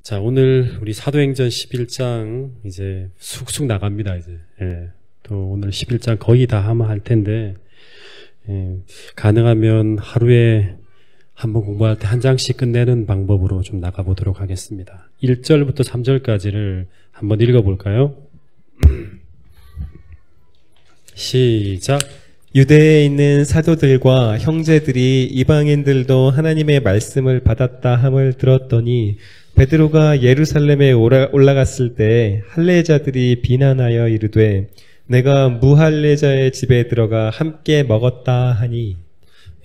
자, 오늘 우리 사도행전 11장 이제 쑥쑥 나갑니다, 이제. 예. 또 오늘 11장 거의 다 하면 할 텐데, 가능하면 하루에 한번 공부할 때 한 장씩 끝내는 방법으로 좀 나가보도록 하겠습니다. 1절부터 3절까지를 한번 읽어볼까요? 시작. 유대에 있는 사도들과 형제들이 이방인들도 하나님의 말씀을 받았다 함을 들었더니 베드로가 예루살렘에 올라갔을 때 할례자들이 비난하여 이르되 내가 무할례자의 집에 들어가 함께 먹었다 하니.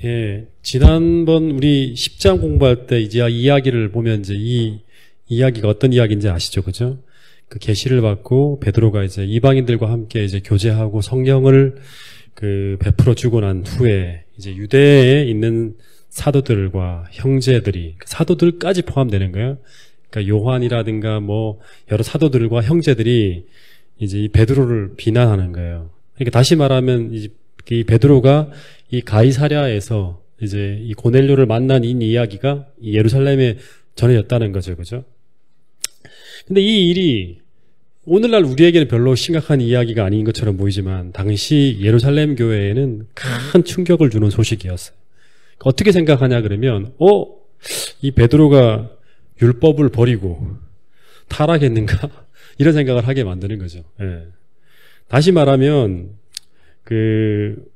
예, 지난번 우리 10장 공부할 때 이제 이야기를 보면 이제 이 이야기가 어떤 이야기인지 아시죠, 그죠? 그 계시를 받고 베드로가 이제 이방인들과 함께 이제 교제하고 성령을 베풀어 주고 난 후에 이제 유대에 있는 사도들과 형제들이, 사도들까지 포함되는 거예요. 그러니까 요한이라든가 뭐 여러 사도들과 형제들이 이제 이 베드로를 비난하는 거예요. 그러니까 다시 말하면 이 베드로가 이 가이사랴에서 이제 이 고넬료를 만난 이 이야기가 이 예루살렘에 전해졌다는 거죠, 그죠? 근데 이 일이 오늘날 우리에게는 별로 심각한 이야기가 아닌 것처럼 보이지만 당시 예루살렘 교회에는 큰 충격을 주는 소식이었어요. 어떻게 생각하냐 그러면 이 베드로가 율법을 버리고 타락했는가? 이런 생각을 하게 만드는 거죠. 예. 다시 말하면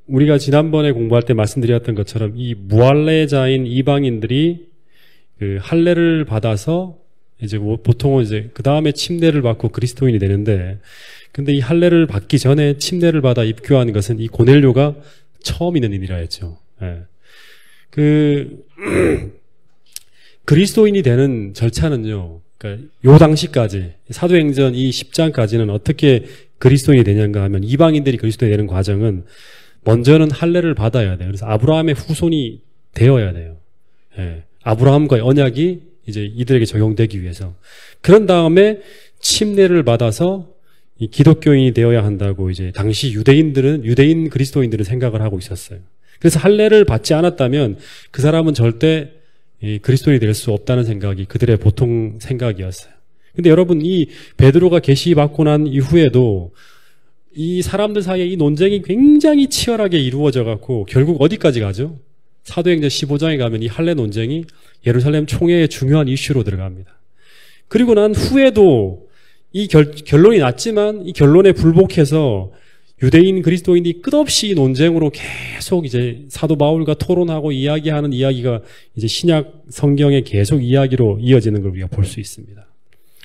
우리가 지난번에 공부할 때 말씀드렸던 것처럼 이 무할례자인 이방인들이 할례를 받아서 이제 보통은 이제 그 다음에 침례를 받고 그리스도인이 되는데, 근데 이 할례를 받기 전에 침례를 받아 입교한 것은 이 고넬료가 처음 있는 일이라 했죠. 예. 그리스도인이 되는 절차는요, 그러니까 요 당시까지 사도행전 이 10장까지는 어떻게 그리스도인이 되냐가 하면 이방인들이 그리스도인이 되는 과정은 먼저는 할례를 받아야 돼요. 그래서 아브라함의 후손이 되어야 돼요. 예. 아브라함과의 언약이 이제 이들에게 적용되기 위해서. 그런 다음에 침례를 받아서 이 기독교인이 되어야 한다고 이제 당시 유대인 그리스도인들은 생각을 하고 있었어요. 그래서 할례를 받지 않았다면 그 사람은 절대 그리스도인이 될 수 없다는 생각이 그들의 보통 생각이었어요. 근데 여러분, 이 베드로가 계시받고 난 이후에도 이 사람들 사이에 이 논쟁이 굉장히 치열하게 이루어져 갖고 결국 어디까지 가죠? 사도행전 15장에 가면 이 할례 논쟁이 예루살렘 총회의 중요한 이슈로 들어갑니다. 그리고 난 후에도 이 결론이 났지만 이 결론에 불복해서 유대인 그리스도인이 끝없이 이 논쟁으로 계속 이제 사도 바울과 토론하고 이야기하는 이야기가 이제 신약 성경의 계속 이야기로 이어지는 걸 우리가 볼 수 있습니다.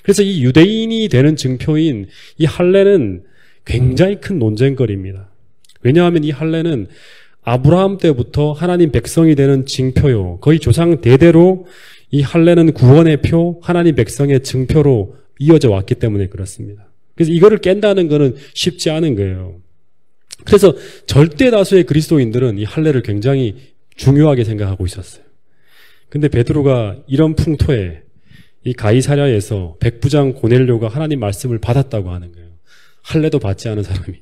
그래서 이 유대인이 되는 증표인 이 할례는 굉장히 큰 논쟁거리입니다. 왜냐하면 이 할례는 아브라함 때부터 하나님 백성이 되는 징표요. 거의 조상 대대로 이 할례는 구원의 표, 하나님 백성의 증표로 이어져 왔기 때문에 그렇습니다. 그래서 이거를 깬다는 거는 쉽지 않은 거예요. 그래서 절대 다수의 그리스도인들은 이 할례를 굉장히 중요하게 생각하고 있었어요. 근데 베드로가 이런 풍토에 이 가이사랴에서 백부장 고넬료가 하나님 말씀을 받았다고 하는 거예요. 할례도 받지 않은 사람이.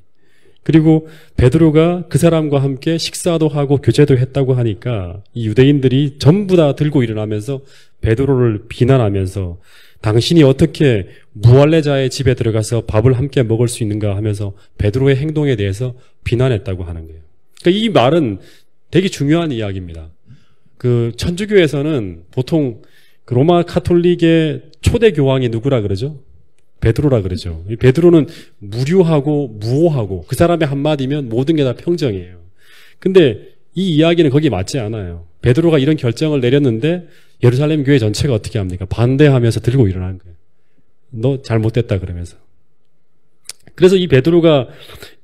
그리고 베드로가 그 사람과 함께 식사도 하고 교제도 했다고 하니까 이 유대인들이 전부 다 들고 일어나면서 베드로를 비난하면서 당신이 어떻게 무할례자의 집에 들어가서 밥을 함께 먹을 수 있는가 하면서 베드로의 행동에 대해서 비난했다고 하는 거예요. 그러니까 이 말은 되게 중요한 이야기입니다. 천주교에서는 보통 로마 카톨릭의 초대 교황이 누구라 그러죠? 베드로라 그러죠. 베드로는 무료하고 무오하고 그 사람의 한마디면 모든 게 다 평정이에요. 근데 이 이야기는 거기에 맞지 않아요. 베드로가 이런 결정을 내렸는데 예루살렘 교회 전체가 어떻게 합니까? 반대하면서 들고 일어난 거예요. 너 잘못됐다 그러면서. 그래서 이 베드로가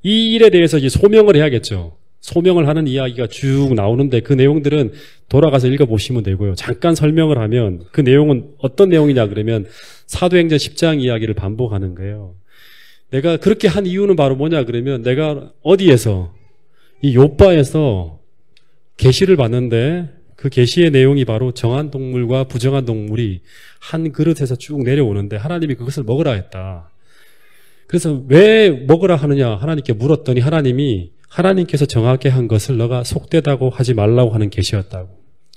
이 일에 대해서 이제 소명을 해야겠죠. 소명을 하는 이야기가 쭉 나오는데 그 내용들은 돌아가서 읽어보시면 되고요. 잠깐 설명을 하면 그 내용은 어떤 내용이냐 그러면 사도행전 10장 이야기를 반복하는 거예요. 내가 그렇게 한 이유는 바로 뭐냐 그러면 내가 어디에서 이 요바에서 계시를 봤는데 그 계시의 내용이 바로 정한 동물과 부정한 동물이 한 그릇에서 쭉 내려오는데 하나님이 그것을 먹으라 했다. 그래서 왜 먹으라 하느냐 하나님께 물었더니 하나님께서 정하게 한 것을 너가 속되다고 하지 말라고 하는 계시였다고.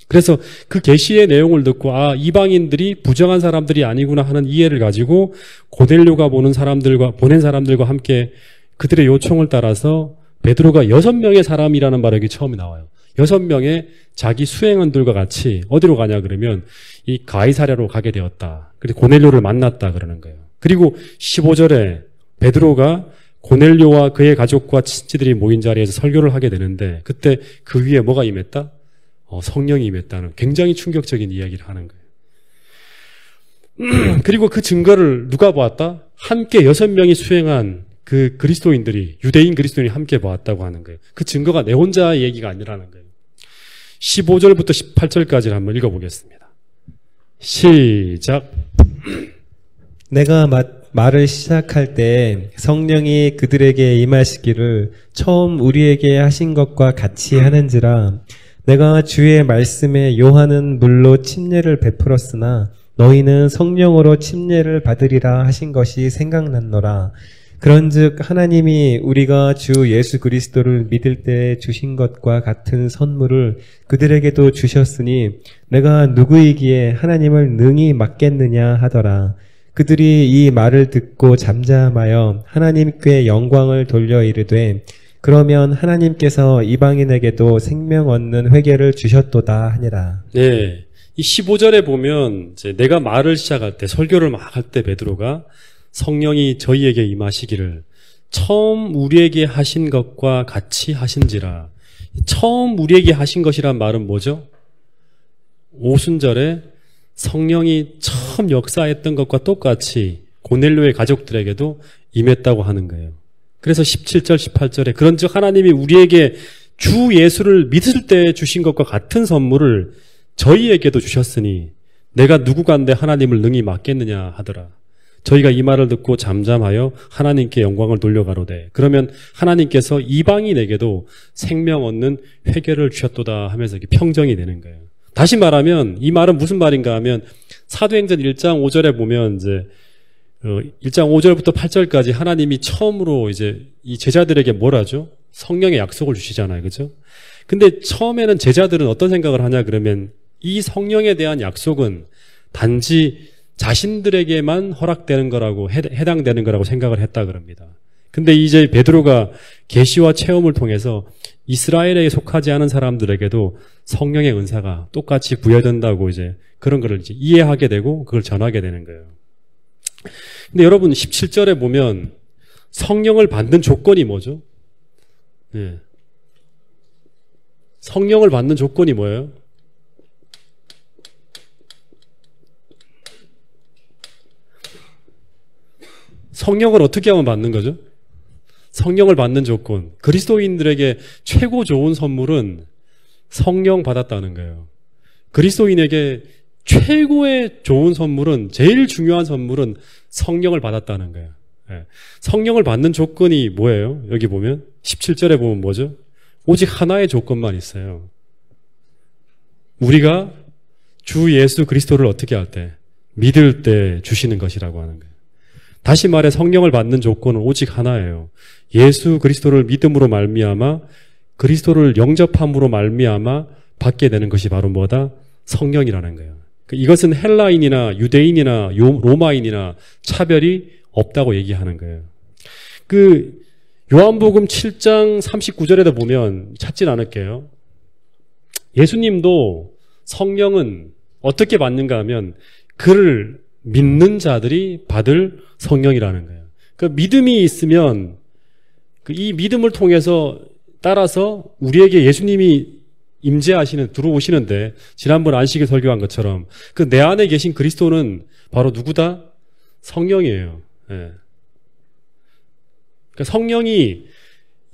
그래서 그 계시의 내용을 듣고 아, 이방인들이 부정한 사람들이 아니구나 하는 이해를 가지고 고넬료가 보낸 사람들과 함께 그들의 요청을 따라서 베드로가 6명의 사람이라는 말이 여기 처음에 나와요. 6명의 자기 수행원들과 같이 어디로 가냐 그러면 이 가이사랴로 가게 되었다. 그리고 고넬료를 만났다 그러는 거예요. 그리고 15절에 베드로가 고넬료와 그의 가족과 친지들이 모인 자리에서 설교를 하게 되는데 그때 그 위에 뭐가 임했다? 성령이 임했다는 굉장히 충격적인 이야기를 하는 거예요. 그리고 그 증거를 누가 보았다? 함께 6명이 수행한 그 그리스도인들이, 유대인 그리스도인이 함께 보았다고 하는 거예요. 그 증거가 내 혼자의 얘기가 아니라는 거예요. 15절부터 18절까지를 한번 읽어보겠습니다. 시작. 내가 말을 시작할 때 성령이 그들에게 임하시기를 처음 우리에게 하신 것과 같이 하는지라. 내가 주의 말씀에 요한은 물로 침례를 베풀었으나 너희는 성령으로 침례를 받으리라 하신 것이 생각났노라. 그런즉 하나님이 우리가 주 예수 그리스도를 믿을 때 주신 것과 같은 선물을 그들에게도 주셨으니 내가 누구이기에 하나님을 능히 맡겠느냐 하더라. 그들이 이 말을 듣고 잠잠하여 하나님께 영광을 돌려 이르되 그러면 하나님께서 이방인에게도 생명 얻는 회개를 주셨도다 하니라. 네, 이 15절에 보면 이제 내가 말을 시작할 때 설교를 막 할 때 베드로가 성령이 저희에게 임하시기를 처음 우리에게 하신 것과 같이 하신지라. 처음 우리에게 하신 것이란 말은 뭐죠? 오순절에 성령이 처음 역사했던 것과 똑같이 고넬료의 가족들에게도 임했다고 하는 거예요. 그래서 17절, 18절에 그런즉 하나님이 우리에게 주 예수를 믿을 때 주신 것과 같은 선물을 저희에게도 주셨으니 내가 누구간데 하나님을 능히 맡겠느냐 하더라. 저희가 이 말을 듣고 잠잠하여 하나님께 영광을 돌려가로되 그러면 하나님께서 이방인에게도 생명 얻는 회개를 주셨도다 하면서 이렇게 평정이 되는 거예요. 다시 말하면 이 말은 무슨 말인가 하면 사도행전 1장 5절에 보면 이제 1장 5절부터 8절까지 하나님이 처음으로 이제 이 제자들에게 뭘 하죠? 성령의 약속을 주시잖아요. 그죠? 근데 처음에는 제자들은 어떤 생각을 하냐 그러면 이 성령에 대한 약속은 단지 자신들에게만 허락되는 거라고 해당되는 거라고 생각을 했다 그럽니다. 근데 이제 베드로가 계시와 체험을 통해서 이스라엘에 속하지 않은 사람들에게도 성령의 은사가 똑같이 부여된다고 이제 그런 거를 이제 이해하게 되고 그걸 전하게 되는 거예요. 근데 여러분 17절에 보면 성령을 받는 조건이 뭐죠? 네. 성령을 받는 조건이 뭐예요? 성령을 어떻게 하면 받는 거죠? 성령을 받는 조건. 그리스도인들에게 최고 좋은 선물은 성령 받았다는 거예요. 그리스도인에게 최고의 좋은 선물은, 제일 중요한 선물은 성령을 받았다는 거예요. 성령을 받는 조건이 뭐예요? 여기 보면 17절에 보면 뭐죠? 오직 하나의 조건만 있어요. 우리가 주 예수 그리스도를 어떻게 할 때? 믿을 때 주시는 것이라고 하는 거예요. 다시 말해 성령을 받는 조건은 오직 하나예요. 예수 그리스도를 믿음으로 말미암아 그리스도를 영접함으로 말미암아 받게 되는 것이 바로 뭐다? 성령이라는 거예요. 이것은 헬라인이나 유대인이나 로마인이나 차별이 없다고 얘기하는 거예요. 그 요한복음 7장 39절에도 보면 찾진 않을게요. 예수님도 성령은 어떻게 받는가 하면 그를 믿는 자들이 받을 성령이라는 거예요. 그 믿음이 있으면 이 믿음을 통해서 따라서 우리에게 예수님이 들어오시는데 지난번 안식일 설교한 것처럼 그 내 안에 계신 그리스도는 바로 누구다? 성령이에요. 예. 그러니까 성령이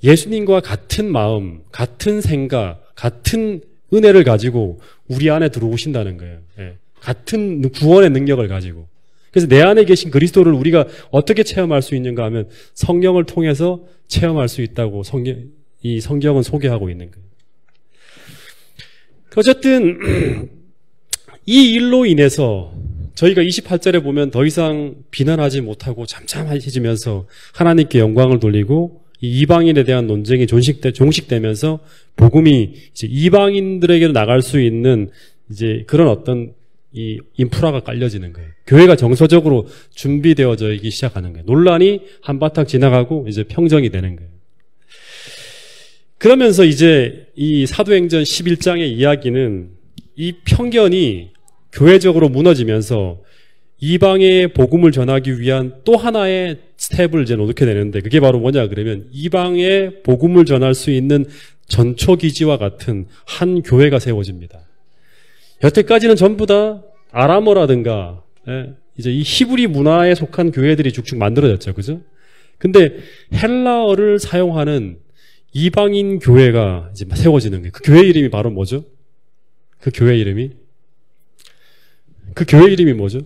예수님과 같은 마음, 같은 생각, 같은 은혜를 가지고 우리 안에 들어오신다는 거예요. 예. 같은 구원의 능력을 가지고. 그래서 내 안에 계신 그리스도를 우리가 어떻게 체험할 수 있는가 하면 성령을 통해서 체험할 수 있다고 이 성경은 소개하고 있는 거예요. 어쨌든 이 일로 인해서 저희가 28절에 보면 더 이상 비난하지 못하고 잠잠해지면서 하나님께 영광을 돌리고 이 이방인에 대한 논쟁이 종식되면서 복음이 이제 이방인들에게도 나갈 수 있는 이제 그런 어떤 이 인프라가 깔려지는 거예요. 교회가 정서적으로 준비되어지기 시작하는 거예요. 논란이 한바탕 지나가고 이제 평정이 되는 거예요. 그러면서 이제 이 사도행전 11장의 이야기는 이 편견이 교회적으로 무너지면서 이방의 복음을 전하기 위한 또 하나의 스텝을 이제 놓게 되는데, 그게 바로 뭐냐 그러면 이방의 복음을 전할 수 있는 전초기지와 같은 한 교회가 세워집니다. 여태까지는 전부 다 아람어라든가 이제 이 히브리 문화에 속한 교회들이 쭉쭉 만들어졌죠, 그죠? 근데 헬라어를 사용하는 이방인 교회가 이제 세워지는 거예요. 그 교회 이름이 바로 뭐죠? 그 교회 이름이 뭐죠?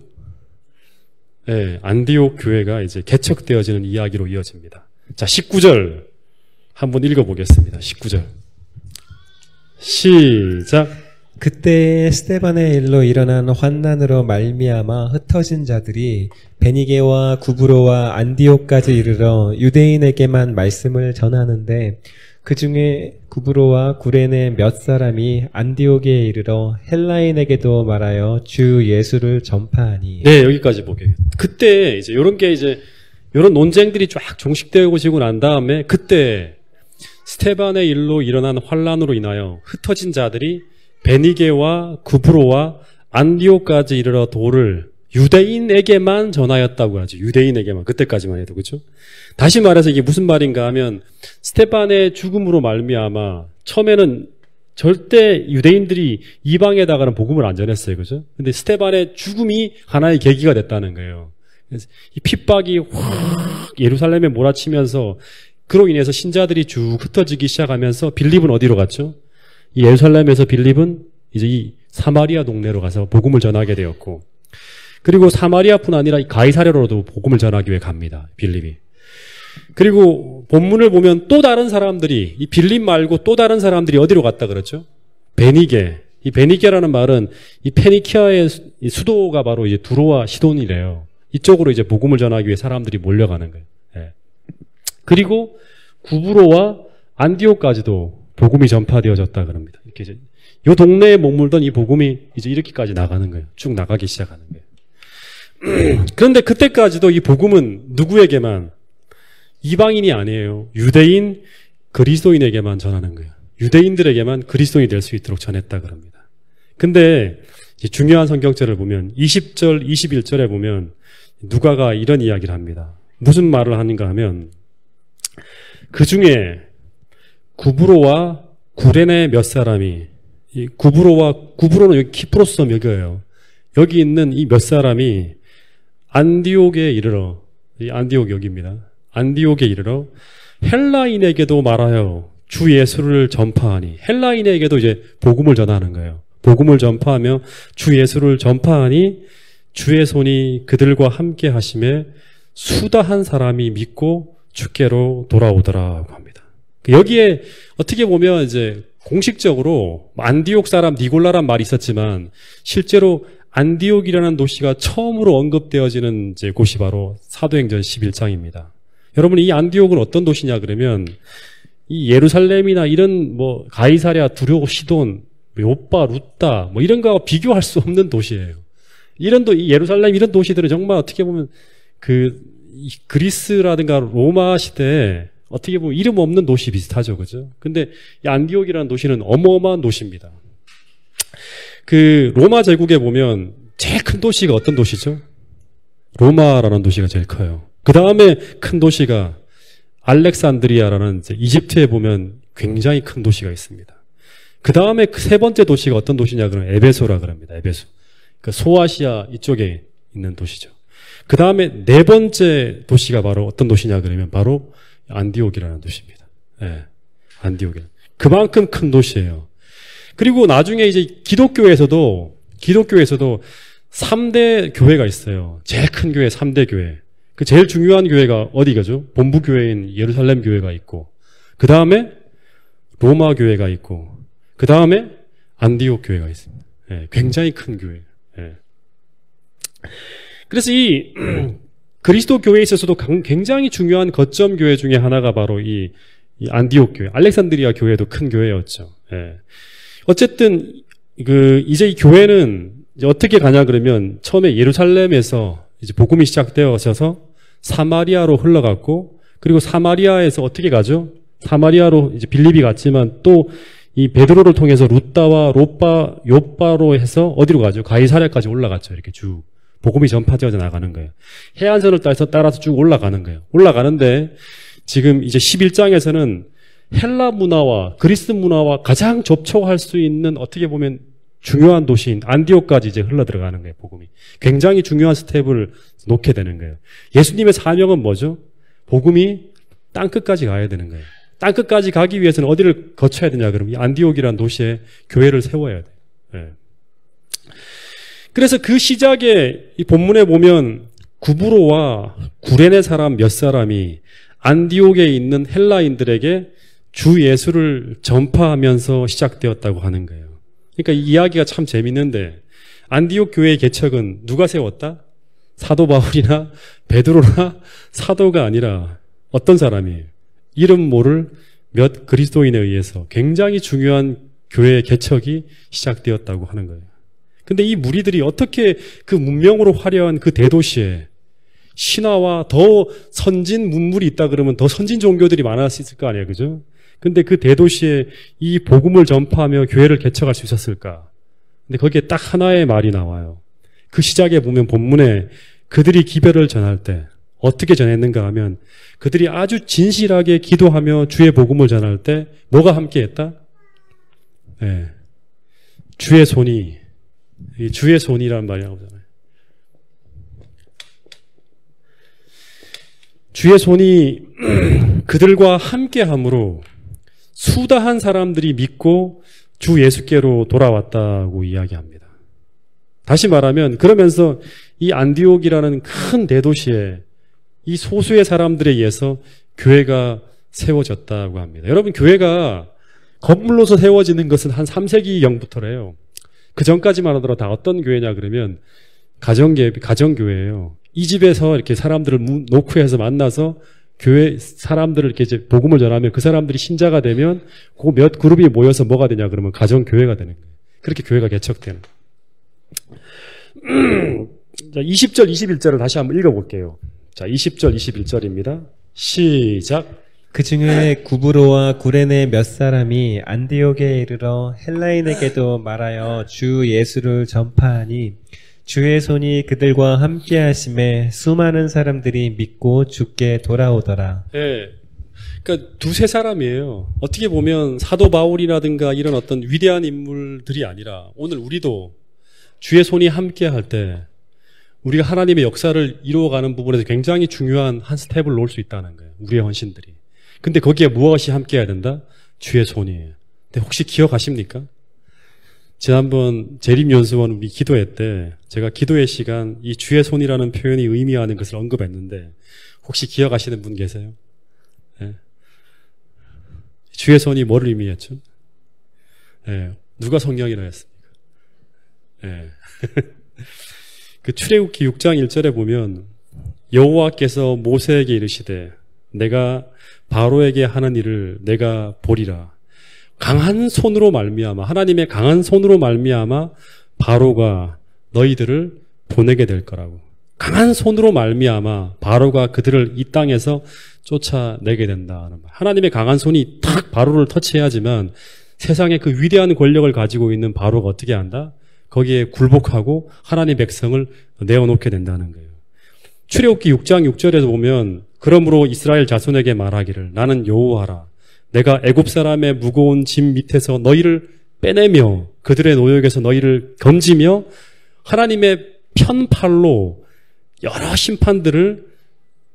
네, 안디옥 교회가 이제 개척되어지는 이야기로 이어집니다. 자, 19절 한번 읽어보겠습니다. 19절 시작. 그때 스데반의 일로 일어난 환난으로 말미암아 흩어진 자들이 베니게와 구브로와 안디옥까지 이르러 유대인에게만 말씀을 전하는데, 그 중에 구브로와 구레네 몇 사람이 안디옥에 이르러 헬라인에게도 말하여 주 예수를 전파하니. 네, 여기까지 보게. 그때 이제 이런 게 이제 이런 논쟁들이 쫙 종식되어지고 난 다음에 그때 스데반의 일로 일어난 환난으로 인하여 흩어진 자들이 베니게와 구브로와 안디옥까지 이르러 도를 유대인에게만 전하였다고 하죠. 유대인에게만. 그때까지만 해도. 그렇죠? 다시 말해서 이게 무슨 말인가 하면 스데반의 죽음으로 말미암아 처음에는 절대 유대인들이 이방에다가는 복음을 안 전했어요. 그죠? 근데 스데반의 죽음이 하나의 계기가 됐다는 거예요. 그래서 이 핍박이 확 예루살렘에 몰아치면서 그로 인해서 신자들이 쭉 흩어지기 시작하면서 빌립은 어디로 갔죠? 이 예루살렘에서 빌립은 이제 이 사마리아 동네로 가서 복음을 전하게 되었고, 그리고 사마리아뿐 아니라 이 가이사랴로도 복음을 전하기 위해 갑니다. 빌립이. 그리고 본문을 보면 또 다른 사람들이, 이 빌립 말고 또 다른 사람들이 어디로 갔다 그랬죠? 베니게. 이 베니게라는 말은 이 페니키아의 수도가 바로 이제 두로와 시돈이래요. 이쪽으로 이제 복음을 전하기 위해 사람들이 몰려가는 거예요. 예. 그리고 구브로와 안디옥까지도 복음이 전파되어졌다 그럽니다. 이렇게 이제 이 동네에 머물던 이 복음이 이제 이렇게까지 나가는 거예요. 쭉 나가기 시작하는 거예요. 그런데 그때까지도 이 복음은 누구에게만, 이방인이 아니에요. 유대인 그리스도인에게만 전하는 거예요. 유대인들에게만 그리스도인이 될 수 있도록 전했다 그럽니다. 근데 중요한 성경절을 보면 20절, 21절에 보면 누가가 이런 이야기를 합니다. 무슨 말을 하는가 하면 그 중에 구브로와 구레네 몇 사람이, 이 구브로는 여기 키프로스 여기예요. 여기 있는 이 몇 사람이 안디옥에 이르러, 이 안디옥 여기입니다. 안디옥에 이르러 헬라인에게도 말하여 주 예수를 전파하니. 헬라인에게도 이제 복음을 전하는 거예요. 복음을 전파하며 주 예수를 전파하니 주의 손이 그들과 함께 하심에 수다한 사람이 믿고 주께로 돌아오더라고 합니다. 여기에 어떻게 보면 이제 공식적으로 안디옥 사람 니골라란 말이 있었지만 실제로 안디옥이라는 도시가 처음으로 언급되어지는 이제 곳이 바로 사도행전 11장입니다. 여러분, 이 안디옥은 어떤 도시냐 그러면 이 예루살렘이나 이런 뭐 가이사랴, 두로, 시돈, 요빠, 루따 뭐 이런 거하고 비교할 수 없는 도시예요. 이 예루살렘 이런 도시들은 정말 어떻게 보면 이 그리스라든가 로마 시대에 어떻게 보면 이름 없는 도시 비슷하죠. 그죠? 근데 이 안디옥이라는 도시는 어마어마한 도시입니다. 그 로마 제국에 보면 제일 큰 도시가 어떤 도시죠? 로마라는 도시가 제일 커요. 그 다음에 큰 도시가 알렉산드리아라는 이제 이집트에 보면 굉장히 큰 도시가 있습니다. 그 다음에 세 번째 도시가 어떤 도시냐 그러면 에베소라 그럽니다. 에베소. 그 소아시아 이쪽에 있는 도시죠. 그 다음에 네 번째 도시가 바로 어떤 도시냐 그러면 바로 안디옥이라는 도시입니다. 네, 안디옥이. 그만큼 큰 도시예요. 그리고 나중에 이제 기독교에서도 3대 교회가 있어요. 제일 큰 교회 3대 교회. 그 제일 중요한 교회가 어디가죠? 본부 교회인 예루살렘 교회가 있고, 그 다음에 로마 교회가 있고, 그 다음에 안디옥 교회가 있습니다. 네, 굉장히 큰 교회. 네. 그래서 그리스도 교회에 있어서도 굉장히 중요한 거점 교회 중에 하나가 바로 이 안디옥 교회, 알렉산드리아 교회도 큰 교회였죠. 예. 어쨌든 이제 이 교회는 이제 어떻게 가냐 그러면 처음에 예루살렘에서 이제 복음이 시작되어져서 사마리아로 흘러갔고, 그리고 사마리아에서 어떻게 가죠? 사마리아로 이제 빌립이 갔지만 또 이 베드로를 통해서 루다와 요빠로 해서 어디로 가죠? 가이사랴까지 올라갔죠. 이렇게 쭉 복음이 전파되어져 나가는 거예요. 해안선을 따라서 쭉 올라가는 거예요. 올라가는데 지금 이제 11장에서는 헬라 문화와 그리스 문화와 가장 접촉할 수 있는 어떻게 보면 중요한 도시인 안디옥까지 이제 흘러 들어가는 거예요. 복음이 굉장히 중요한 스텝을 놓게 되는 거예요. 예수님의 사명은 뭐죠? 복음이 땅끝까지 가야 되는 거예요. 땅끝까지 가기 위해서는 어디를 거쳐야 되냐 그러면 이 안디옥이라는 도시에 교회를 세워야 돼요. 네. 그래서 그 시작에 이 본문에 보면 구브로와 구레네 사람 몇 사람이 안디옥에 있는 헬라인들에게 주 예수를 전파하면서 시작되었다고 하는 거예요. 그러니까 이 이야기가 참 재밌는데 안디옥 교회의 개척은 누가 세웠다? 사도 바울이나 베드로나 사도가 아니라 어떤 사람이에요? 이름 모를 몇 그리스도인에 의해서 굉장히 중요한 교회의 개척이 시작되었다고 하는 거예요. 근데 이 무리들이 어떻게 그 문명으로 화려한 그 대도시에 신화와 더 선진 문물이 있다 그러면 더 선진 종교들이 많을 수 있을 거 아니에요. 그죠? 근데 그 대도시에 이 복음을 전파하며 교회를 개척할 수 있었을까? 근데 거기에 딱 하나의 말이 나와요. 그 시작에 보면 본문에 그들이 기별을 전할 때 어떻게 전했는가 하면 그들이 아주 진실하게 기도하며 주의 복음을 전할 때 뭐가 함께했다? 네. 주의 손이, 주의 손이라는 말이 나오잖아요. 주의 손이 그들과 함께함으로 수다한 사람들이 믿고 주 예수께로 돌아왔다고 이야기합니다. 다시 말하면 그러면서 이 안디옥이라는 큰 대도시에 이 소수의 사람들에 의해서 교회가 세워졌다고 합니다. 여러분, 교회가 건물로서 세워지는 것은 한 3세기경부터래요. 그 전까지만 하더라도 다 어떤 교회냐 그러면 가정교회예요. 이 집에서 이렇게 사람들을 놓고 해서 만나서 교회 사람들을 이렇게 이제 복음을 전하면 그 사람들이 신자가 되면 그 몇 그룹이 모여서 뭐가 되냐 그러면 가정교회가 되는 거예요. 그렇게 교회가 개척되는 거예요. 자, 20절, 21절을 다시 한번 읽어볼게요. 자, 20절, 21절입니다. 시작. 그 중에 구브로와 구레네 몇 사람이 안디옥에 이르러 헬라인에게도 말하여 주 예수를 전파하니 주의 손이 그들과 함께 하심에 수많은 사람들이 믿고 주께 돌아오더라. 네. 그러니까 두세 사람이에요. 어떻게 보면 사도 바울이라든가 이런 어떤 위대한 인물들이 아니라 오늘 우리도 주의 손이 함께 할 때 우리가 하나님의 역사를 이루어가는 부분에서 굉장히 중요한 한 스텝을 놓을 수 있다는 거예요. 우리의 헌신들이. 근데 거기에 무엇이 함께 해야 된다? 주의 손이에요. 근데 혹시 기억하십니까? 지난번 재림연수원 우리 기도회 때 제가 기도의 시간 이 주의 손이라는 표현이 의미하는 것을 언급했는데 혹시 기억하시는 분 계세요? 네. 주의 손이 뭐를 의미했죠? 네. 누가 성령이라 했습니까? 네. 그 출애굽기 6장 1절에 보면 여호와께서 모세에게 이르시되 내가 바로에게 하는 일을 내가 보리라. 강한 손으로 말미암아 하나님의 강한 손으로 말미암아 바로가 너희들을 보내게 될 거라고. 강한 손으로 말미암아 바로가 그들을 이 땅에서 쫓아내게 된다는 말. 하나님의 강한 손이 탁 바로를 터치해야지만 세상에 그 위대한 권력을 가지고 있는 바로가 어떻게 한다? 거기에 굴복하고 하나님의 백성을 내어놓게 된다는 거예요. 출애굽기 6장 6절에서 보면 그러므로 이스라엘 자손에게 말하기를 나는 여호와라. 내가 애굽 사람의 무거운 짐 밑에서 너희를 빼내며 그들의 노역에서 너희를 건지며 하나님의 편팔로 여러 심판들을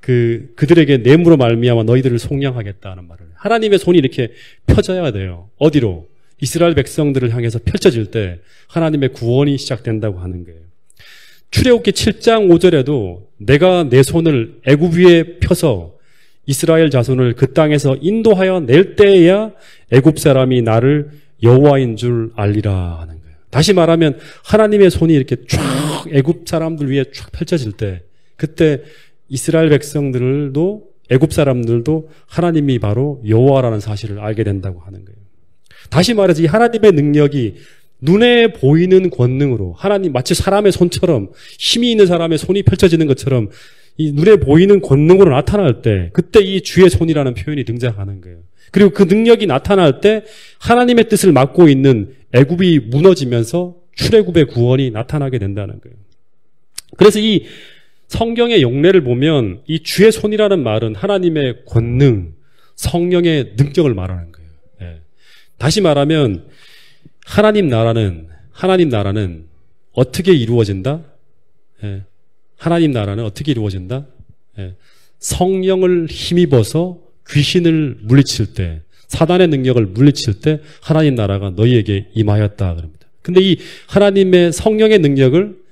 그들에게 내므로 말미암아 너희들을 속량하겠다는 말을. 하나님의 손이 이렇게 펴져야 돼요. 어디로? 이스라엘 백성들을 향해서 펼쳐질 때 하나님의 구원이 시작된다고 하는 거예요. 출애굽기 7장 5절에도 내가 내 손을 애굽 위에 펴서 이스라엘 자손을 그 땅에서 인도하여 낼 때에야 애굽 사람이 나를 여호와인 줄 알리라 하는 거예요. 다시 말하면 하나님의 손이 이렇게 쫙 애굽 사람들 위에 쫙 펼쳐질 때 그때 이스라엘 백성들도 애굽 사람들도 하나님이 바로 여호와라는 사실을 알게 된다고 하는 거예요. 다시 말해서 이 하나님의 능력이 눈에 보이는 권능으로 하나님 마치 사람의 손처럼 힘이 있는 사람의 손이 펼쳐지는 것처럼 이 눈에 보이는 권능으로 나타날 때 그때 이 주의 손이라는 표현이 등장하는 거예요. 그리고 그 능력이 나타날 때 하나님의 뜻을 맡고 있는 애굽이 무너지면서 출애굽의 구원이 나타나게 된다는 거예요. 그래서 이 성경의 용례를 보면 이 주의 손이라는 말은 하나님의 권능, 성령의 능력을 말하는 거예요. 예. 다시 말하면 하나님 나라는 어떻게 이루어진다? 예. 하나님 나라는 어떻게 이루어진다? 예. 성령을 힘입어서 귀신을 물리칠 때, 사단의 능력을 물리칠 때 하나님 나라가 너희에게 임하였다 그럽니다. 근데 이 하나님의 성령의 능력을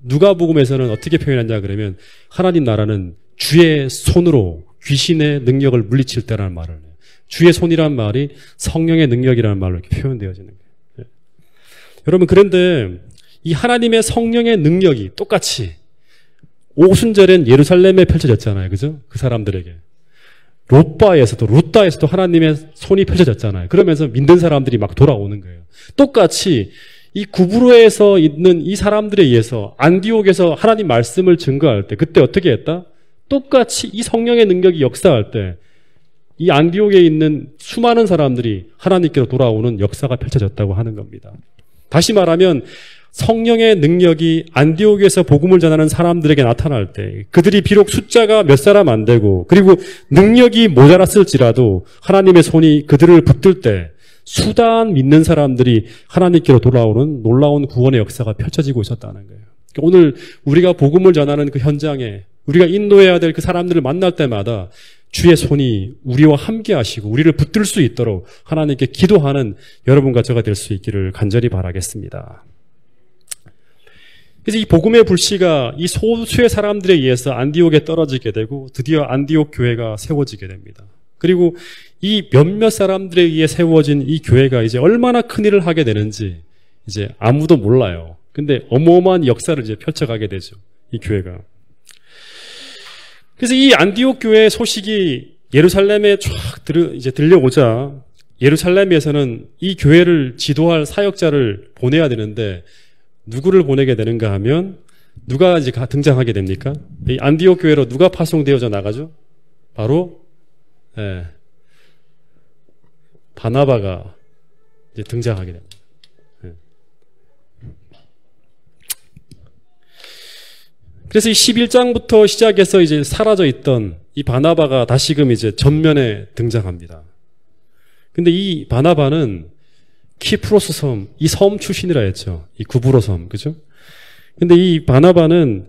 누가복음에서는 어떻게 표현하냐 그러면 하나님 나라는 주의 손으로 귀신의 능력을 물리칠 때라는 말을 해요. 주의 손이란 말이 성령의 능력이라는 말로 이렇게 표현되어지는 거예요. 예. 여러분 그런데 이 하나님의 성령의 능력이 똑같이 오순절엔 예루살렘에 펼쳐졌잖아요. 그죠? 그 사람들에게. 루다에서도 하나님의 손이 펼쳐졌잖아요. 그러면서 믿는 사람들이 막 돌아오는 거예요. 똑같이 이 구브로에서 있는 이 사람들에 의해서 안디옥에서 하나님 말씀을 증거할 때 그때 어떻게 했다? 똑같이 이 성령의 능력이 역사할 때 이 안디옥에 있는 수많은 사람들이 하나님께로 돌아오는 역사가 펼쳐졌다고 하는 겁니다. 다시 말하면 성령의 능력이 안디옥에서 복음을 전하는 사람들에게 나타날 때 그들이 비록 숫자가 몇 사람 안 되고 그리고 능력이 모자랐을지라도 하나님의 손이 그들을 붙들 때 수단 믿는 사람들이 하나님께로 돌아오는 놀라운 구원의 역사가 펼쳐지고 있었다는 거예요. 그러니까 오늘 우리가 복음을 전하는 그 현장에 우리가 인도해야 될 그 사람들을 만날 때마다 주의 손이 우리와 함께 하시고 우리를 붙들 수 있도록 하나님께 기도하는 여러분과 저가 될 수 있기를 간절히 바라겠습니다. 그래서 이 복음의 불씨가 이 소수의 사람들에 의해서 안디옥에 떨어지게 되고 드디어 안디옥 교회가 세워지게 됩니다. 그리고 이 몇몇 사람들에 의해 세워진 이 교회가 이제 얼마나 큰 일을 하게 되는지 이제 아무도 몰라요. 근데 어마어마한 역사를 이제 펼쳐가게 되죠. 이 교회가. 그래서 이 안디옥 교회의 소식이 예루살렘에 쫙 이제 들려오자 예루살렘에서는 이 교회를 지도할 사역자를 보내야 되는데 누구를 보내게 되는가 하면 누가 이제 등장하게 됩니까? 이 안디옥 교회로 누가 파송되어져 나가죠? 바로 바나바가 이제 등장하게 됩니다. 그래서 이 11장부터 시작해서 이제 사라져 있던 이 바나바가 다시금 이제 전면에 등장합니다. 근데 이 바나바는 키프로스 섬, 이 섬 출신이라 했죠. 이 구브로 섬, 그죠? 근데 이 바나바는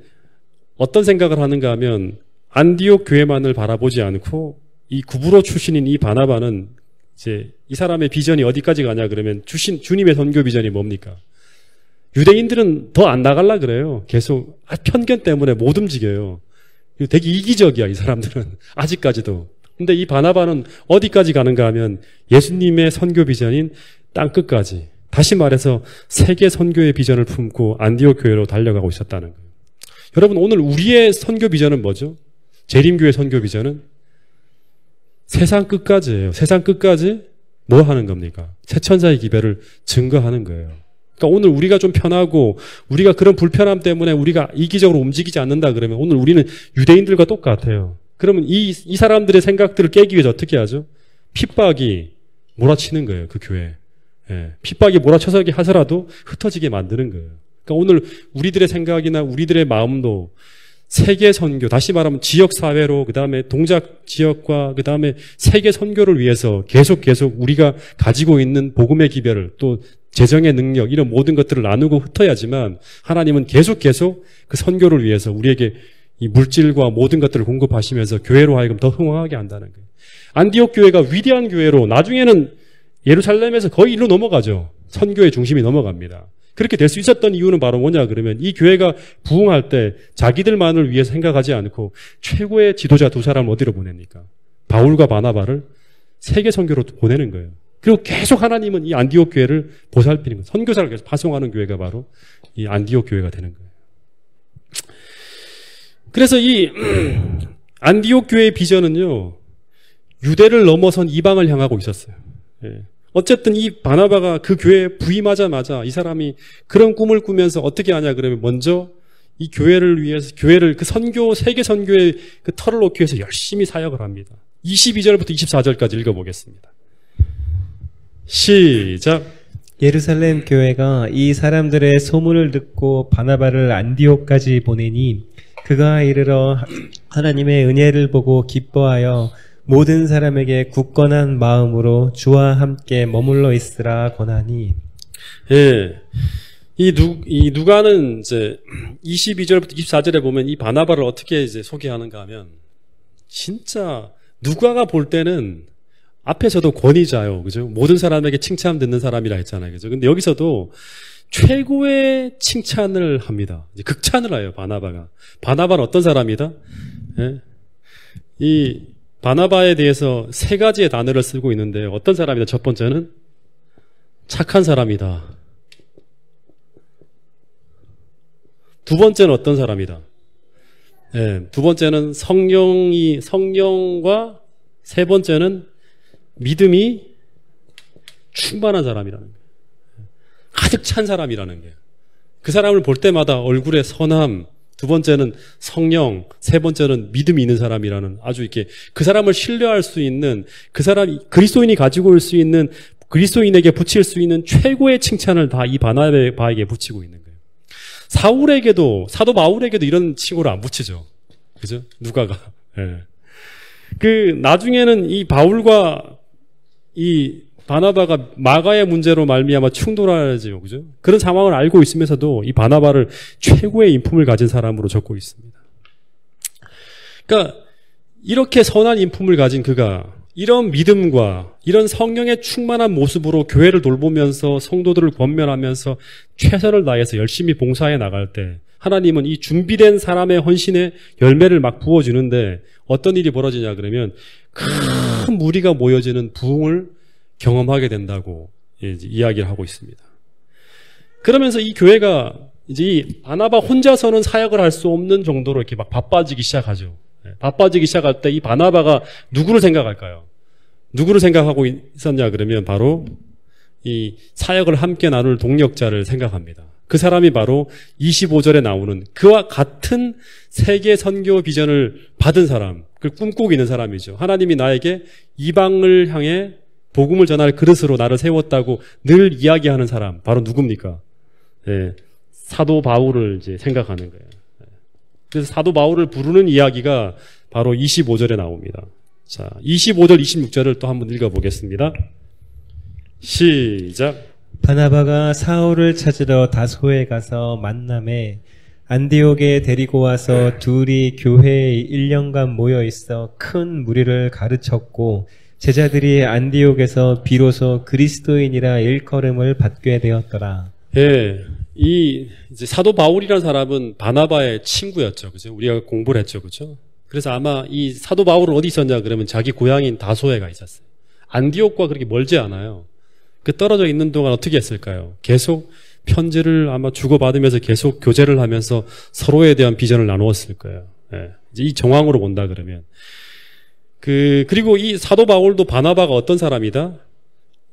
어떤 생각을 하는가 하면 안디옥 교회만을 바라보지 않고 이 구브로 출신인 이 바나바는 이제 이 사람의 비전이 어디까지 가냐 그러면 주님의 선교 비전이 뭡니까? 유대인들은 더 안 나갈라 그래요. 계속 편견 때문에 못 움직여요. 되게 이기적이야, 이 사람들은. 아직까지도. 근데 이 바나바는 어디까지 가는가 하면 예수님의 선교 비전인 땅끝까지. 다시 말해서 세계 선교의 비전을 품고 안디옥 교회로 달려가고 있었다는 거예요. 여러분 오늘 우리의 선교 비전은 뭐죠? 재림교회 선교 비전은 세상 끝까지예요. 세상 끝까지 뭐 하는 겁니까? 새천사의 기별을 증거하는 거예요. 그러니까 오늘 우리가 좀 편하고 우리가 그런 불편함 때문에 우리가 이기적으로 움직이지 않는다 그러면 오늘 우리는 유대인들과 똑같아요. 그러면 이 사람들의 생각들을 깨기 위해서 어떻게 하죠? 핍박이 몰아치는 거예요. 그 교회. 예, 핍박이 몰아쳐서게 하더라도 흩어지게 만드는 거예요. 그러니까 오늘 우리들의 생각이나 우리들의 마음도 세계 선교, 다시 말하면 지역 사회로 그다음에 동작 지역과 그다음에 세계 선교를 위해서 계속 우리가 가지고 있는 복음의 기별을 또 재정의 능력 이런 모든 것들을 나누고 흩어야지만 하나님은 계속 그 선교를 위해서 우리에게 이 물질과 모든 것들을 공급하시면서 교회로 하여금 더 흥황하게 한다는 거예요. 안디옥 교회가 위대한 교회로 나중에는 예루살렘에서 거의 일로 넘어가죠. 선교의 중심이 넘어갑니다. 그렇게 될 수 있었던 이유는 바로 뭐냐 그러면 이 교회가 부흥할 때 자기들만을 위해서 생각하지 않고 최고의 지도자 두 사람을 어디로 보냅니까? 바울과 바나바를 세계 선교로 보내는 거예요. 그리고 계속 하나님은 이 안디옥 교회를 보살피는 거예요. 선교사를 계속 파송하는 교회가 바로 이 안디옥 교회가 되는 거예요. 그래서 이 안디옥 교회의 비전은요, 유대를 넘어선 이방을 향하고 있었어요. 예. 어쨌든 이 바나바가 그 교회에 부임하자마자 이 사람이 그런 꿈을 꾸면서 어떻게 하냐 그러면 먼저 이 교회를 위해서, 교회를 그 선교, 세계 선교의 그 털을 놓기 위해서 열심히 사역을 합니다. 22절부터 24절까지 읽어보겠습니다. 시작. 예루살렘 교회가 이 사람들의 소문을 듣고 바나바를 안디옥까지 보내니 그가 이르러 하나님의 은혜를 보고 기뻐하여 모든 사람에게 굳건한 마음으로 주와 함께 머물러 있으라 권하니. 예. 이 누가는 이제 22절부터 24절에 보면 이 바나바를 어떻게 이제 소개하는가 하면, 진짜 누가가 볼 때는 앞에서도 권위자요. 그죠? 모든 사람에게 칭찬 듣는 사람이라 했잖아요. 그죠? 근데 여기서도 최고의 칭찬을 합니다. 이제 극찬을 해요, 바나바가. 바나바는 어떤 사람이다? 예? 이 바나바에 대해서 세 가지의 단어를 쓰고 있는데, 어떤 사람이다? 첫 번째는 착한 사람이다. 두 번째는 어떤 사람이다? 예, 두 번째는 성령과, 세 번째는 믿음이 충만한 사람이라는 거예요. 가득 찬 사람이라는 거예요. 그 사람을 볼 때마다 얼굴에 선함, 두 번째는 성령, 세 번째는 믿음이 있는 사람이라는, 아주 이렇게 그 사람을 신뢰할 수 있는, 그 사람이 그리스도인이 가지고 올 수 있는, 그리스도인에게 붙일 수 있는 최고의 칭찬을 다 이 바나바에게 붙이고 있는 거예요. 사도 바울에게도 이런 칭호를 안 붙이죠. 그죠? 누가가. 예. 나중에는 이 바울과 이 바나바가 마가의 문제로 말미암아 충돌하죠. 그죠? 그런 상황을 알고 있으면서도 이 바나바를 최고의 인품을 가진 사람으로 적고 있습니다. 그러니까 이렇게 선한 인품을 가진 그가 이런 믿음과 이런 성령의 충만한 모습으로 교회를 돌보면서 성도들을 권면하면서 최선을 다해서 열심히 봉사해 나갈 때, 하나님은 이 준비된 사람의 헌신의 열매를 막 부어주는데 어떤 일이 벌어지냐 그러면 큰 무리가 모여지는 부흥을 경험하게 된다고 이야기를 하고 있습니다. 그러면서 이 교회가 이제 이 바나바 혼자서는 사역을 할 수 없는 정도로 이렇게 막 바빠지기 시작하죠. 바빠지기 시작할 때 이 바나바가 누구를 생각할까요? 누구를 생각하고 있었냐 그러면 바로 이 사역을 함께 나눌 동력자를 생각합니다. 그 사람이 바로 25절에 나오는 그와 같은 세계 선교 비전을 받은 사람, 그걸 꿈꾸고 있는 사람이죠. 하나님이 나에게 이방을 향해 복음을 전할 그릇으로 나를 세웠다고 늘 이야기하는 사람, 바로 누굽니까? 네, 사도 바울을 이제 생각하는 거예요. 그래서 사도 바울을 부르는 이야기가 바로 25절에 나옵니다. 자, 25절, 26절을 또 한번 읽어보겠습니다. 시작. 바나바가 사울을 찾으러 다소에 가서 만남에 안디옥에 데리고 와서 둘이 교회에 1년간 모여 있어 큰 무리를 가르쳤고, 제자들이 안디옥에서 비로소 그리스도인이라 일컬음을 받게 되었더라. 예, 이제 사도 바울이라는 사람은 바나바의 친구였죠. 그죠? 우리가 공부를 했죠. 그죠? 그래서 아마 이 사도 바울은 어디 있었냐 그러면 자기 고향인 다소에가 있었어요. 안디옥과 그렇게 멀지 않아요. 그 떨어져 있는 동안 어떻게 했을까요? 계속 편지를 아마 주고받으면서 계속 교제를 하면서 서로에 대한 비전을 나누었을 거예요. 예. 이제 이 정황으로 본다 그러면. 그리고 이 사도 바울도 바나바가 어떤 사람이다?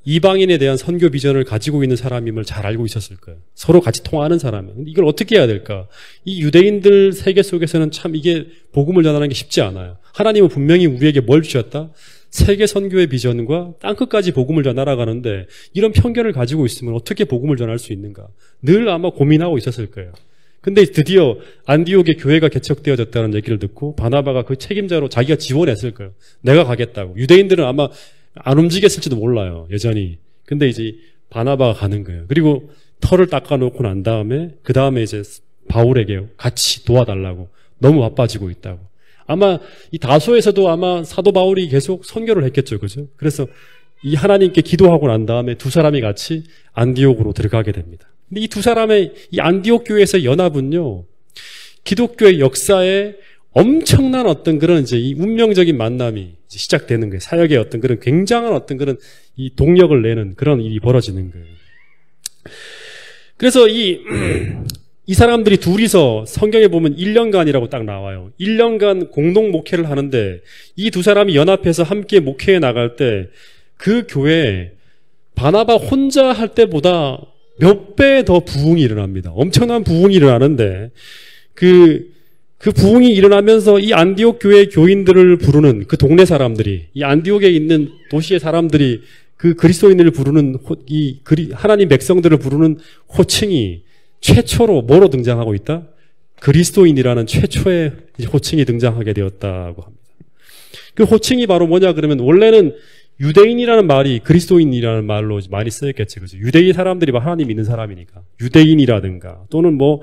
이방인에 대한 선교 비전을 가지고 있는 사람임을 잘 알고 있었을 거예요. 서로 같이 통하는 사람이에요. 근데 이걸 어떻게 해야 될까? 이 유대인들 세계 속에서는 참 이게 복음을 전하는 게 쉽지 않아요. 하나님은 분명히 우리에게 뭘 주셨다? 세계 선교의 비전과 땅끝까지 복음을 전하라 가는데 이런 편견을 가지고 있으면 어떻게 복음을 전할 수 있는가? 늘 아마 고민하고 있었을 거예요. 근데 드디어 안디옥에 교회가 개척되어졌다는 얘기를 듣고 바나바가 그 책임자로 자기가 지원했을 거예요. 내가 가겠다고. 유대인들은 아마 안 움직였을지도 몰라요, 여전히. 근데 이제 바나바가 가는 거예요. 그리고 털을 닦아놓고 난 다음에 그 다음에 이제 바울에게 같이 도와달라고. 너무 바빠지고 있다고. 아마 이 다소에서도 아마 사도 바울이 계속 선교를 했겠죠, 그죠? 그래서 이 하나님께 기도하고 난 다음에 두 사람이 같이 안디옥으로 들어가게 됩니다. 근데 이 두 사람의 이 안디옥 교회에서 연합은요, 기독교의 역사에 엄청난 어떤 그런 이제 이 운명적인 만남이 이제 시작되는 거예요. 사역의 어떤 그런 굉장한 어떤 그런 이 동력을 내는 그런 일이 벌어지는 거예요. 그래서 이 사람들이 둘이서 성경에 보면 1년간이라고 딱 나와요. 1년간 공동 목회를 하는데 이 두 사람이 연합해서 함께 목회에 나갈 때 그 교회에 바나바 혼자 할 때보다 몇 배 더 부흥이 일어납니다. 엄청난 부흥이 일어나는데 그 부흥이 일어나면서 이 안디옥 교회 교인들을 부르는 그 동네 사람들이, 이 안디옥에 있는 도시의 사람들이 그 그리스도인을 부르는 하나님 백성들을 부르는 호칭이 최초로 뭐로 등장하고 있다? 그리스도인이라는 최초의 호칭이 등장하게 되었다고 합니다. 그 호칭이 바로 뭐냐 그러면 원래는 유대인이라는 말이 그리스도인이라는 말로 많이 쓰였겠지, 그죠? 유대인 사람들이 하나님 믿는 사람이니까 유대인이라든가 또는 뭐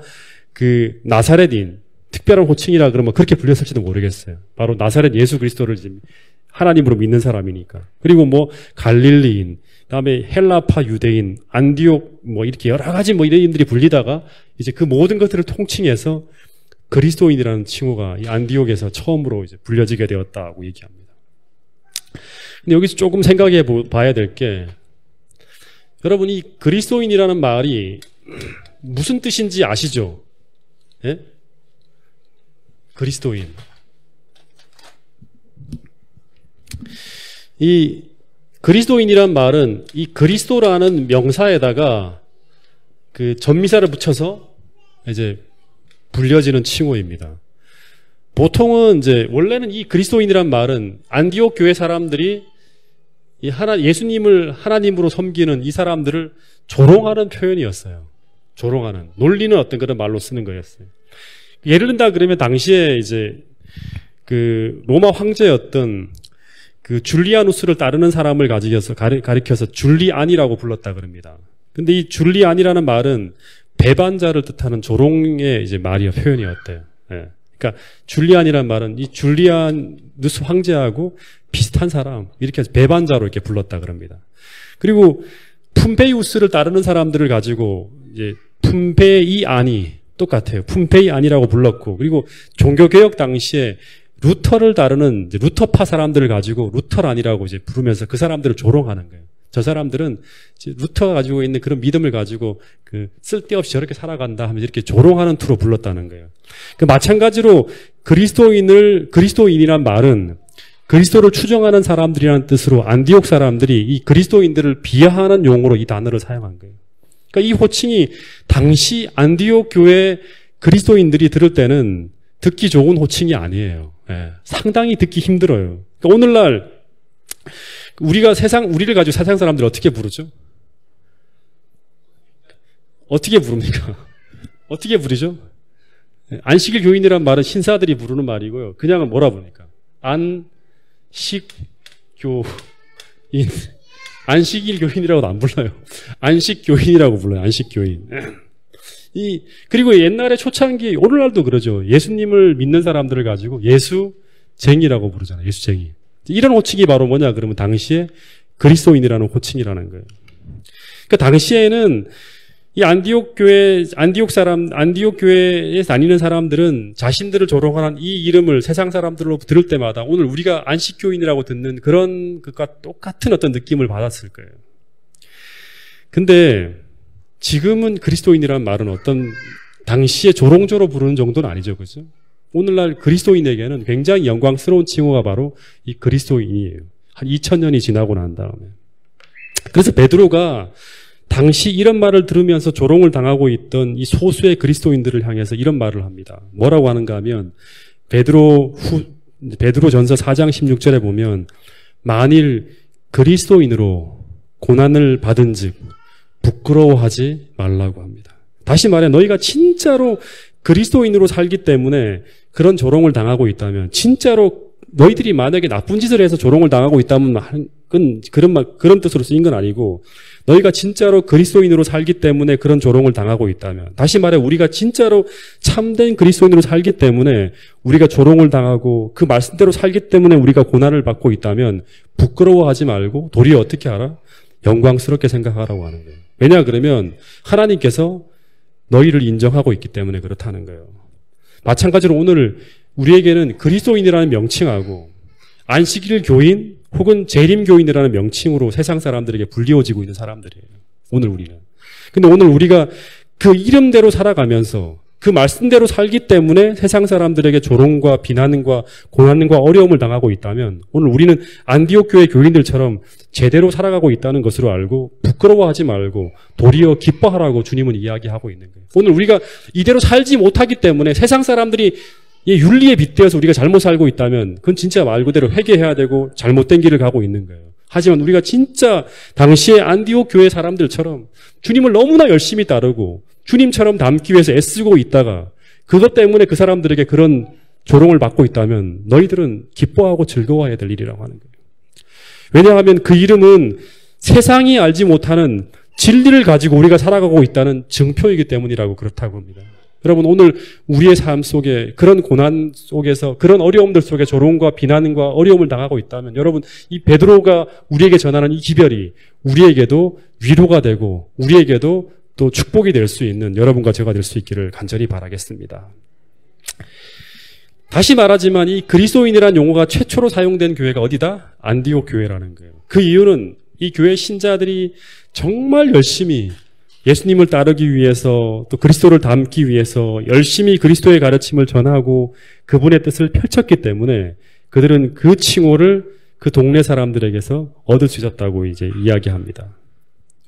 그 나사렛인 특별한 호칭이라 그러면 그렇게 불렸을지도 모르겠어요. 바로 나사렛 예수 그리스도를 지금 하나님으로 믿는 사람이니까. 그리고 뭐 갈릴리인, 그다음에 헬라파 유대인, 안디옥 뭐 이렇게 여러 가지 뭐 이인들이 불리다가 이제 그 모든 것들을 통칭해서 그리스도인이라는 칭호가 이 안디옥에서 처음으로 이제 불려지게 되었다고 얘기합니다. 근데 여기서 조금 생각해 봐야 될 게, 여러분 이 그리스도인이라는 말이 무슨 뜻인지 아시죠? 예? 그리스도인. 이 그리스도인이란 말은 이 그리스도라는 명사에다가 그 전미사를 붙여서 이제 불려지는 칭호입니다. 보통은 이제 원래는 이 그리스도인이란 말은 안디옥 교회 사람들이 이 예수님을 하나님으로 섬기는 이 사람들을 조롱하는 표현이었어요. 조롱하는, 놀리는 어떤 그런 말로 쓰는 거였어요. 예를 든다 그러면 당시에 이제 그 로마 황제였던 그 줄리아누스를 따르는 사람을 가리켜서 줄리안이라고 불렀다 그럽니다. 근데 이 줄리안이라는 말은 배반자를 뜻하는 조롱의 이제 말이요, 표현이었대요. 예. 그러니까 줄리안이라는 말은 이 줄리아누스 황제하고 비슷한 사람, 이렇게 해서 배반자로 이렇게 불렀다 그럽니다. 그리고 푼페이우스를 따르는 사람들을 가지고 이제 푼페이안이 똑같아요. 푼페이안이라고 불렀고, 그리고 종교개혁 당시에 루터를 따르는 이제 루터파 사람들을 가지고 루터란이라고 이제 부르면서 그 사람들을 조롱하는 거예요. 저 사람들은 이제 루터가 가지고 있는 그런 믿음을 가지고 그 쓸데없이 저렇게 살아간다 하면서 이렇게 조롱하는 투로 불렀다는 거예요. 그 마찬가지로 그리스도인이란 말은 그리스도를 추종하는 사람들이라는 뜻으로 안디옥 사람들이 이 그리스도인들을 비하하는 용어로 이 단어를 사용한 거예요. 그러니까 이 호칭이 당시 안디옥 교회 그리스도인들이 들을 때는 듣기 좋은 호칭이 아니에요. 예, 상당히 듣기 힘들어요. 그러니까 오늘날 우리를 가지고 세상 사람들 어떻게 부르죠? 어떻게 부릅니까? 어떻게 부르죠? 안식일 교인이란 말은 신사들이 부르는 말이고요. 그냥은 뭐라 부릅니까? 안식교인. 안식일 교인이라고도 안 불러요. 안식교인이라고 불러요. 안식교인. 그리고 옛날에 초창기, 오늘날도 그러죠. 예수님을 믿는 사람들을 가지고 예수쟁이라고 부르잖아요. 예수쟁이. 이런 호칭이 바로 뭐냐 그러면 당시에 그리스도인이라는 호칭이라는 거예요. 그러니까 당시에는 이 안디옥 교회에 다니는 사람들은 자신들을 조롱하는 이 이름을 세상 사람들로 들을 때마다 오늘 우리가 안식교인이라고 듣는 그런 것과 똑같은 어떤 느낌을 받았을 거예요. 근데 지금은 그리스도인이라는 말은 어떤 당시에 조롱조로 부르는 정도는 아니죠. 그죠? 오늘날 그리스도인에게는 굉장히 영광스러운 칭호가 바로 이 그리스도인이에요. 한 2000년이 지나고 난 다음에. 그래서 베드로가 당시 이런 말을 들으면서 조롱을 당하고 있던 이 소수의 그리스도인들을 향해서 이런 말을 합니다. 뭐라고 하는가 하면 베드로전서 4장 16절에 보면 만일 그리스도인으로 고난을 받은즉 부끄러워하지 말라고 합니다. 다시 말해 너희가 진짜로 그리스도인으로 살기 때문에 그런 조롱을 당하고 있다면, 진짜로 너희들이 만약에 나쁜 짓을 해서 조롱을 당하고 있다면 그런 뜻으로 쓰인 건 아니고, 너희가 진짜로 그리스도인으로 살기 때문에 그런 조롱을 당하고 있다면, 다시 말해 우리가 진짜로 참된 그리스도인으로 살기 때문에 우리가 조롱을 당하고 그 말씀대로 살기 때문에 우리가 고난을 받고 있다면 부끄러워하지 말고 도리어 어떻게 하라? 영광스럽게 생각하라고 하는 거예요. 왜냐 그러면 하나님께서 너희를 인정하고 있기 때문에 그렇다는 거예요. 마찬가지로 오늘 우리에게는 그리스도인이라는 명칭하고 안식일 교인 혹은 재림교인이라는 명칭으로 세상 사람들에게 불리워지고 있는 사람들이에요. 오늘 우리는. 근데 오늘 우리가 그 이름대로 살아가면서 그 말씀대로 살기 때문에 세상 사람들에게 조롱과 비난과 고난과 어려움을 당하고 있다면 오늘 우리는 안디옥 교회 교인들처럼 제대로 살아가고 있다는 것으로 알고 부끄러워하지 말고 도리어 기뻐하라고 주님은 이야기하고 있는 거예요. 오늘 우리가 이대로 살지 못하기 때문에 세상 사람들이 이 윤리에 빗대어서 우리가 잘못 살고 있다면 그건 진짜 말 그대로 회개해야 되고 잘못된 길을 가고 있는 거예요. 하지만 우리가 진짜 당시에 안디옥 교회 사람들처럼 주님을 너무나 열심히 따르고 주님처럼 닮기 위해서 애쓰고 있다가 그것 때문에 그 사람들에게 그런 조롱을 받고 있다면 너희들은 기뻐하고 즐거워해야 될 일이라고 하는 거예요. 왜냐하면 그 이름은 세상이 알지 못하는 진리를 가지고 우리가 살아가고 있다는 증표이기 때문이라고 그렇다고 합니다. 여러분 오늘 우리의 삶 속에 그런 고난 속에서 그런 어려움들 속에 조롱과 비난과 어려움을 당하고 있다면 여러분 이 베드로가 우리에게 전하는 이 기별이 우리에게도 위로가 되고 우리에게도 또 축복이 될 수 있는 여러분과 제가 될 수 있기를 간절히 바라겠습니다. 다시 말하지만 이 그리스도인이라는 용어가 최초로 사용된 교회가 어디다? 안디옥 교회라는 거예요. 그 이유는 이 교회 신자들이 정말 열심히 예수님을 따르기 위해서 또 그리스도를 닮기 위해서 열심히 그리스도의 가르침을 전하고 그분의 뜻을 펼쳤기 때문에 그들은 그 칭호를 그 동네 사람들에게서 얻을 수 있었다고 이제 이야기합니다.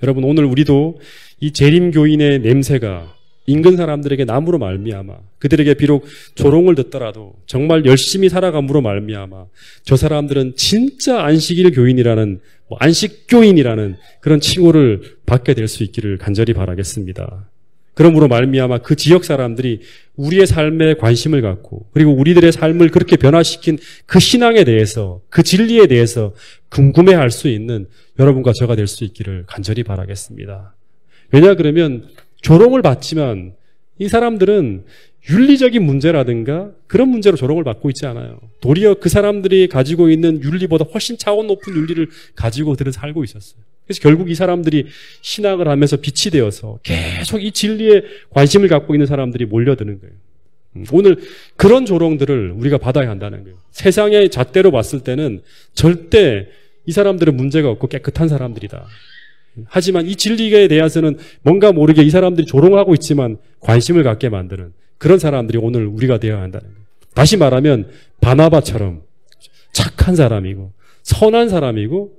여러분 오늘 우리도 이 재림교인의 냄새가 인근 사람들에게 남으로 말미암아 그들에게 비록 조롱을 듣더라도 정말 열심히 살아감으로 말미암아 저 사람들은 진짜 안식일 교인이라는 안식교인이라는 그런 칭호를 받게 될 수 있기를 간절히 바라겠습니다. 그러므로 말미암아 그 지역 사람들이 우리의 삶에 관심을 갖고 그리고 우리들의 삶을 그렇게 변화시킨 그 신앙에 대해서 그 진리에 대해서 궁금해할 수 있는 여러분과 저가 될 수 있기를 간절히 바라겠습니다. 왜냐 그러면 조롱을 받지만 이 사람들은 윤리적인 문제라든가 그런 문제로 조롱을 받고 있지 않아요. 도리어 그 사람들이 가지고 있는 윤리보다 훨씬 차원 높은 윤리를 가지고 그들은 살고 있었어요. 그래서 결국 이 사람들이 신앙을 하면서 빛이 되어서 계속 이 진리에 관심을 갖고 있는 사람들이 몰려드는 거예요. 오늘 그런 조롱들을 우리가 받아야 한다는 거예요. 세상의 잣대로 봤을 때는 절대 이 사람들은 문제가 없고 깨끗한 사람들이다. 하지만 이 진리에 대해서는 뭔가 모르게 이 사람들이 조롱하고 있지만 관심을 갖게 만드는 그런 사람들이 오늘 우리가 되어야 한다는 거예요. 다시 말하면 바나바처럼 착한 사람이고 선한 사람이고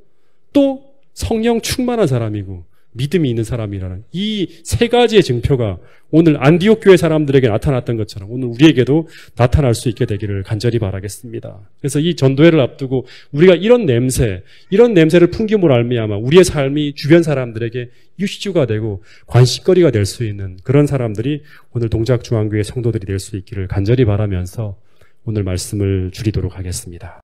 또 성령 충만한 사람이고 믿음이 있는 사람이라는 이 세 가지의 증표가 오늘 안디옥 교회 사람들에게 나타났던 것처럼 오늘 우리에게도 나타날 수 있게 되기를 간절히 바라겠습니다. 그래서 이 전도회를 앞두고 우리가 이런 냄새를 풍김으로 알미암아 우리의 삶이 주변 사람들에게 이슈가 되고 관심거리가 될 수 있는 그런 사람들이 오늘 동작중앙교회 성도들이 될 수 있기를 간절히 바라면서 오늘 말씀을 줄이도록 하겠습니다.